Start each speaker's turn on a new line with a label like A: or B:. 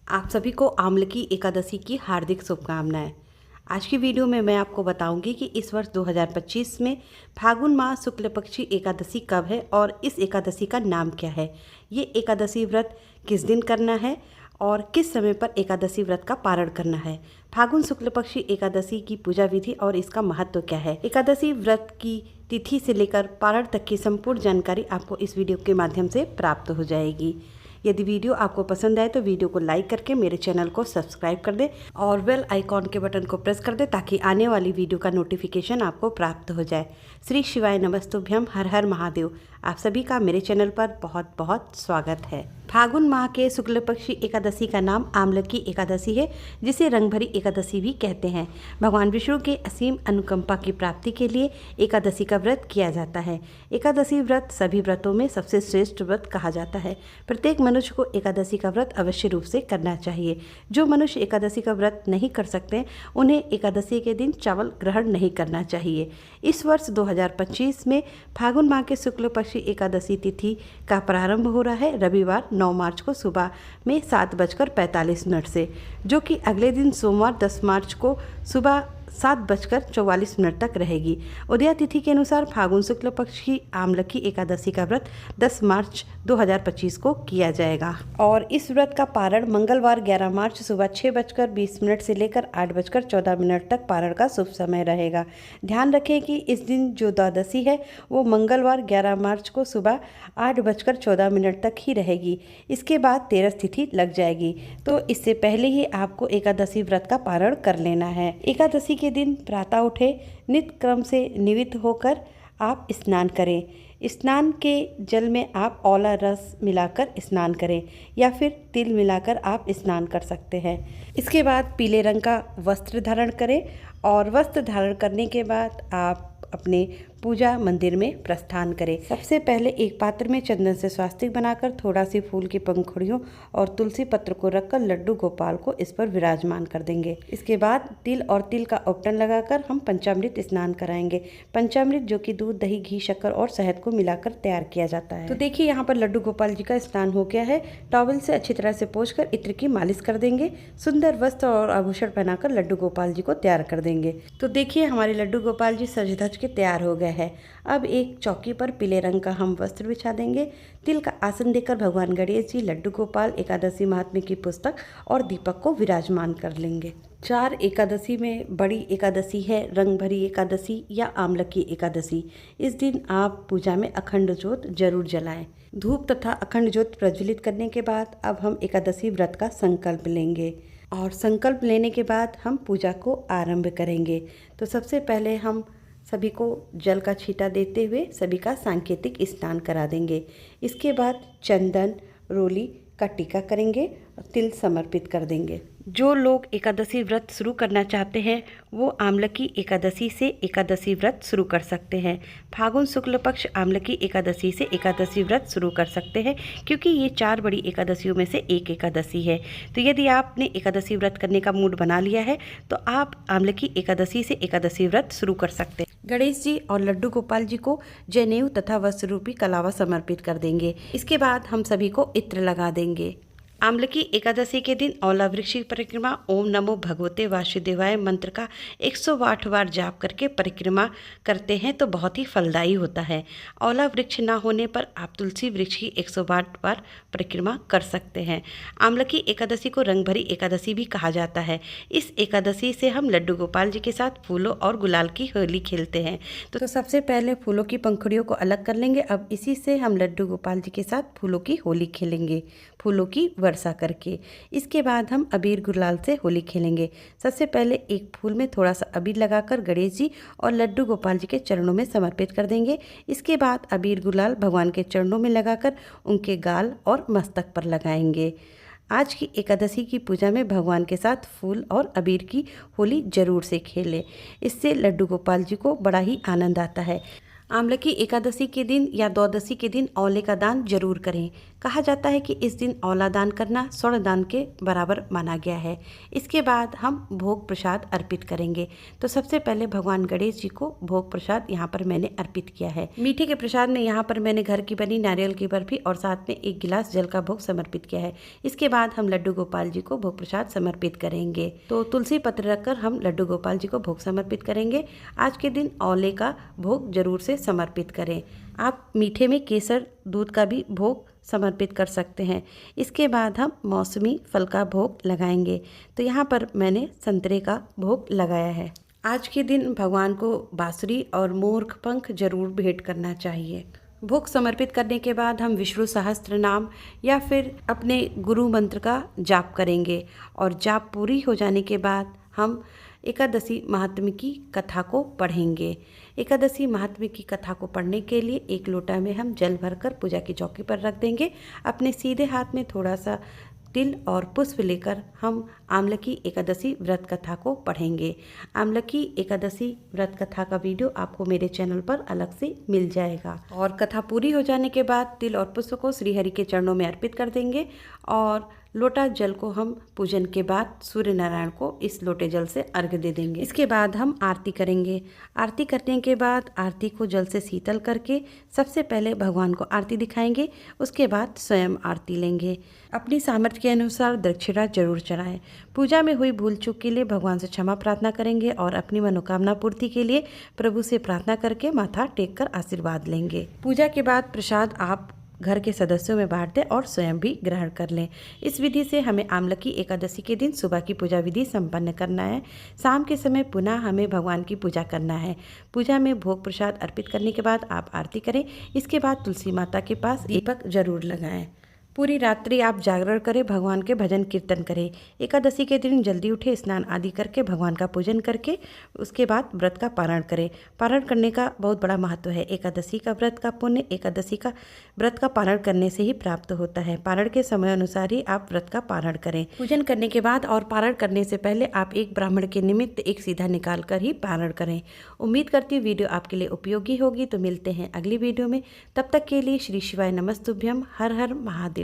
A: आप सभी को आमलकी एकादशी की हार्दिक शुभकामनाएं। आज की वीडियो में मैं आपको बताऊंगी कि इस वर्ष 2025 में फागुन माह शुक्ल पक्षी एकादशी कब है और इस एकादशी का नाम क्या है। ये एकादशी व्रत किस दिन करना है और किस समय पर एकादशी व्रत का पारण करना है। फागुन शुक्ल पक्षी एकादशी की पूजा विधि और इसका महत्व क्या है। एकादशी व्रत की तिथि से लेकर पारण तक की संपूर्ण जानकारी आपको इस वीडियो के माध्यम से प्राप्त हो जाएगी। यदि वीडियो आपको पसंद आए तो वीडियो को लाइक करके मेरे चैनल को सब्सक्राइब कर दें और बेल आइकॉन के बटन को प्रेस कर दें ताकि आने वाली वीडियो का नोटिफिकेशन आपको प्राप्त हो जाए। श्री शिवाय नमस्तुभ्यम, हर हर महादेव। आप सभी का मेरे चैनल पर बहुत बहुत स्वागत है। फागुन माह के शुक्ल पक्षी एकादशी का नाम आमलकी एकादशी है, जिसे रंगभरी एकादशी भी कहते हैं। भगवान विष्णु के असीम अनुकंपा की प्राप्ति के लिए एकादशी का व्रत किया जाता है। एकादशी व्रत सभी व्रतों में सबसे श्रेष्ठ व्रत कहा जाता है। प्रत्येक मनुष्य को एकादशी का व्रत अवश्य रूप से करना चाहिए। जो मनुष्य एकादशी का व्रत नहीं कर सकते उन्हें एकादशी के दिन चावल ग्रहण नहीं करना चाहिए। इस वर्ष 2025 में फागुन माह के शुक्ल पक्षी एकादशी तिथि का प्रारंभ हो रहा है रविवार 9 मार्च को सुबह में 7:45 से, जो कि अगले दिन सोमवार 10 मार्च को सुबह 7:44 तक रहेगी। उदया तिथि के अनुसार फागुन शुक्ल पक्ष की आमलकी एकादशी का व्रत 10 मार्च 2025 को किया जाएगा और इस व्रत का पारण मंगलवार 11 मार्च सुबह 6:20 से लेकर 8:14 तक पारण का शुभ समय रहेगा। ध्यान रखें कि इस दिन जो द्वादशी है वो मंगलवार 11 मार्च को सुबह 8:14 तक ही रहेगी। इसके बाद 13 तिथि लग जाएगी, तो इससे पहले ही आपको एकादशी व्रत का पारण कर लेना है। एकादशी के दिन प्रातः उठे नित्य क्रम से निवृत्त होकर आप स्नान करें। स्नान के जल में आप औला रस मिलाकर स्नान करें या फिर तिल मिलाकर आप स्नान कर सकते हैं। इसके बाद पीले रंग का वस्त्र धारण करें और वस्त्र धारण करने के बाद आप अपने पूजा मंदिर में प्रस्थान करें। सबसे पहले एक पात्र में चंदन से स्वास्तिक बनाकर थोड़ा सी फूल की पंखुड़ियों और तुलसी पत्र को रखकर लड्डू गोपाल को इस पर विराजमान कर देंगे। इसके बाद तिल और तिल का उपटन लगाकर हम पंचामृत स्नान कराएंगे। पंचामृत जो कि दूध, दही, घी, शक्कर और शहद को मिलाकर तैयार किया जाता है। तो देखिए यहाँ पर लड्डू गोपाल जी का स्नान हो गया है। टॉवल से अच्छी तरह से पोंछकर इत्र की मालिश कर देंगे। सुंदर वस्त्र और आभूषण पहनाकर लड्डू गोपाल जी को तैयार कर देंगे। तो देखिए हमारे लड्डू गोपाल जी सज धज के तैयार हो गए है। अब एक चौकी पर पीले रंग का हम वस्त्र बिछा देंगे। तिल का आसन देकर भगवान गणेश जी, लड्डू गोपाल, एकादशी महात्म्य की पुस्तक और दीपक को विराजमान कर लेंगे। 4 एकादशी में बड़ी एकादशी है रंगभरी एकादशी या आमलकी एकादशी। इस दिन आप पूजा में अखंड ज्योत जरूर जलाएं। धूप तथा अखंड ज्योत प्रज्वलित करने के बाद अब हम एकादशी व्रत का संकल्प लेंगे और संकल्प लेने के बाद हम पूजा को आरंभ करेंगे। तो सबसे पहले हम सभी को जल का छींटा देते हुए सभी का सांकेतिक स्नान करा देंगे। इसके बाद चंदन रोली का टीका करेंगे और तिल समर्पित कर देंगे। जो लोग एकादशी व्रत शुरू करना चाहते हैं वो आमलकी एकादशी से एकादशी व्रत शुरू कर सकते हैं। फागुन शुक्ल पक्ष आमलकी एकादशी से एकादशी व्रत शुरू कर सकते हैं, क्योंकि ये 4 बड़ी एकादशियों में से एक एकादशी है। तो यदि आपने एकादशी व्रत करने का मूड बना लिया है तो आप आमलकी एकादशी से एकादशी व्रत शुरू कर सकते हैं। गणेश जी और लड्डू गोपाल जी को जनेऊ तथा वस्त्र रूपी कलावा समर्पित कर देंगे। इसके बाद हम सभी को इत्र लगा देंगे। आमलकी एकादशी के दिन औला वृक्ष की परिक्रमा ओम नमो भगवते वासुदेवाय मंत्र का 108 बार जाप करके परिक्रमा करते हैं तो बहुत ही फलदायी होता है। औला वृक्ष ना होने पर आप तुलसी वृक्ष की 108 बार परिक्रमा कर सकते हैं। आमलकी एकादशी को रंगभरी एकादशी भी कहा जाता है। इस एकादशी से हम लड्डू गोपाल जी के साथ फूलों और गुलाल की होली खेलते हैं। तो सबसे पहले फूलों की पंखुड़ियों को अलग कर लेंगे। अब इसी से हम लड्डू गोपाल जी के साथ फूलों की होली खेलेंगे, फूलों की वर्षा करके। इसके बाद हम अबीर गुलाल से होली खेलेंगे। सबसे पहले एक फूल में थोड़ा सा अबीर लगाकर गणेश जी और लड्डू गोपाल जी के चरणों में समर्पित कर देंगे। इसके बाद अबीर गुलाल भगवान के चरणों में लगाकर उनके गाल और मस्तक पर लगाएंगे। आज की एकादशी की पूजा में भगवान के साथ फूल और अबीर की होली जरूर से खेलें। इससे लड्डू गोपाल जी को बड़ा ही आनंद आता है। आमलकी एकादशी के दिन या द्वादशी के दिन औले का दान जरूर करें। कहा जाता है कि इस दिन औला दान करना स्वर्ण दान के बराबर माना गया है। इसके बाद हम भोग प्रसाद अर्पित करेंगे। तो सबसे पहले भगवान गणेश जी को भोग प्रसाद यहाँ पर मैंने अर्पित किया है। मीठे के प्रसाद में यहाँ पर मैंने घर की बनी नारियल की बर्फी और साथ में 1 गिलास जल का भोग समर्पित किया है। इसके बाद हम लड्डू गोपाल जी को भोग प्रसाद समर्पित करेंगे। तो तुलसी पत्र रखकर हम लड्डू गोपाल जी को भोग समर्पित करेंगे। आज के दिन औले का भोग जरूर से समर्पित करें। आप मीठे में केसर दूध का भी भोग समर्पित कर सकते हैं। इसके बाद हम मौसमी फल का भोग लगाएंगे। तो यहाँ पर मैंने संतरे का भोग लगाया है। आज के दिन भगवान को बांसुरी और मोर पंख जरूर भेंट करना चाहिए। भोग समर्पित करने के बाद हम विष्णु सहस्त्र नाम या फिर अपने गुरु मंत्र का जाप करेंगे और जाप पूरी हो जाने के बाद हम एकादशी महात्म्य की कथा को पढ़ेंगे। एकादशी महात्म्य की कथा को पढ़ने के लिए 1 लोटा में हम जल भरकर पूजा की चौकी पर रख देंगे। अपने सीधे हाथ में थोड़ा सा तिल और पुष्प लेकर हम आमलकी एकादशी व्रत कथा को पढ़ेंगे। आमलकी एकादशी व्रत कथा का वीडियो आपको मेरे चैनल पर अलग से मिल जाएगा। और कथा पूरी हो जाने के बाद तिल और पुष्प को श्री हरि के चरणों में अर्पित कर देंगे और लोटा जल को हम पूजन के बाद सूर्य नारायण को इस लोटे जल से अर्घ्य दे देंगे। इसके बाद हम आरती करेंगे। आरती करने के बाद आरती को जल से शीतल करके सबसे पहले भगवान को आरती दिखाएंगे। उसके बाद स्वयं आरती लेंगे। अपनी सामर्थ्य के अनुसार दक्षिणा जरूर चढ़ाएं। पूजा में हुई भूल चूक के लिए भगवान से क्षमा प्रार्थना करेंगे और अपनी मनोकामना पूर्ति के लिए प्रभु से प्रार्थना करके माथा टेक कर आशीर्वाद लेंगे। पूजा के बाद प्रसाद आप घर के सदस्यों में बांट दें और स्वयं भी ग्रहण कर लें। इस विधि से हमें आमलकी एकादशी के दिन सुबह की पूजा विधि संपन्न करना है। शाम के समय पुनः हमें भगवान की पूजा करना है। पूजा में भोग प्रसाद अर्पित करने के बाद आप आरती करें। इसके बाद तुलसी माता के पास दीपक जरूर लगाएं। पूरी रात्रि आप जागरण करें, भगवान के भजन कीर्तन करें। एकादशी के दिन जल्दी उठे, स्नान आदि करके भगवान का पूजन करके उसके बाद व्रत का पारण करें। पारण करने का बहुत बड़ा महत्व है। एकादशी का व्रत का पुण्य एकादशी का व्रत का पारण करने से ही प्राप्त होता है। पारण के समय अनुसार ही आप व्रत का पारण करें। पूजन करने के बाद और पारण करने से पहले आप एक ब्राह्मण के निमित्त एक सीधा निकाल कर ही पारण करें। उम्मीद करती हूँ वीडियो आपके लिए उपयोगी होगी। तो मिलते हैं अगली वीडियो में। तब तक के लिए श्री शिवाय नमस्तुभ्यम। हर हर महादेव।